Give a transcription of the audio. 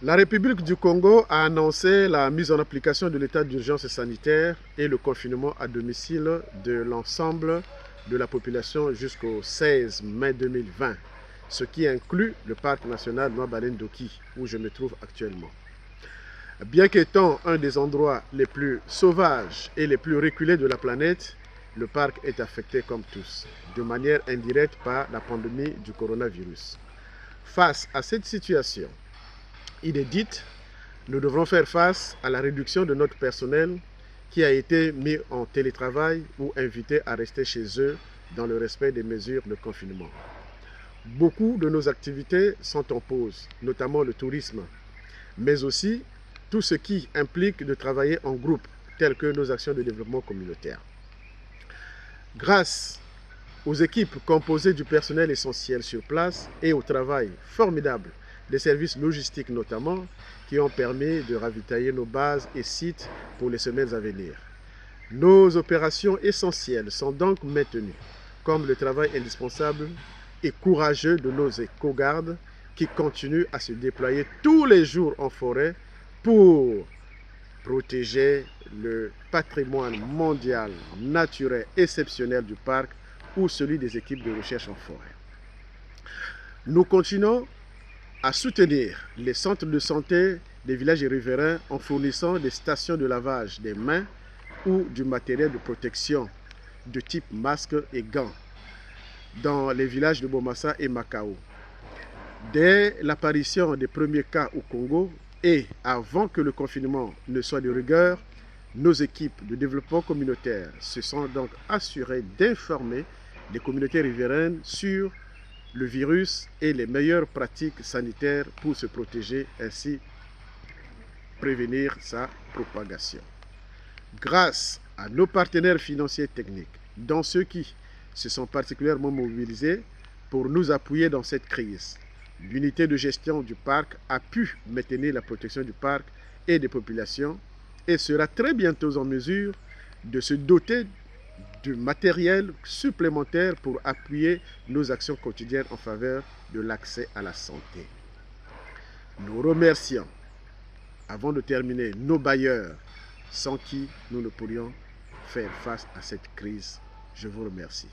La République du Congo a annoncé la mise en application de l'état d'urgence sanitaire et le confinement à domicile de l'ensemble de la population jusqu'au 16 mai 2020, ce qui inclut le parc national Noa-Baleine-Doki, où je me trouve actuellement. Bien qu'étant un des endroits les plus sauvages et les plus reculés de la planète, le parc est affecté comme tous, de manière indirecte par la pandémie du coronavirus. Face à cette situation inédite, nous devrons faire face à la réduction de notre personnel qui a été mis en télétravail ou invité à rester chez eux dans le respect des mesures de confinement. Beaucoup de nos activités sont en pause, notamment le tourisme, mais aussi tout ce qui implique de travailler en groupe, telles que nos actions de développement communautaire. Grâce aux équipes composées du personnel essentiel sur place et au travail formidable des services logistiques notamment, qui ont permis de ravitailler nos bases et sites pour les semaines à venir. Nos opérations essentielles sont donc maintenues, comme le travail indispensable et courageux de nos éco-gardes qui continuent à se déployer tous les jours en forêt pour protéger le patrimoine mondial naturel exceptionnel du parc ou celui des équipes de recherche en forêt. Nous continuons à soutenir les centres de santé des villages riverains en fournissant des stations de lavage des mains ou du matériel de protection de type masque et gants dans les villages de Bomassa et Macao. Dès l'apparition des premiers cas au Congo et avant que le confinement ne soit de rigueur, nos équipes de développement communautaire se sont donc assurées d'informer les communautés riveraines sur le virus et les meilleures pratiques sanitaires pour se protéger, ainsi prévenir sa propagation. Grâce à nos partenaires financiers et techniques, dont ceux qui se sont particulièrement mobilisés pour nous appuyer dans cette crise, l'unité de gestion du parc a pu maintenir la protection du parc et des populations et sera très bientôt en mesure de se doter du matériel supplémentaire pour appuyer nos actions quotidiennes en faveur de l'accès à la santé. Nous remercions, avant de terminer, nos bailleurs sans qui nous ne pourrions faire face à cette crise. Je vous remercie.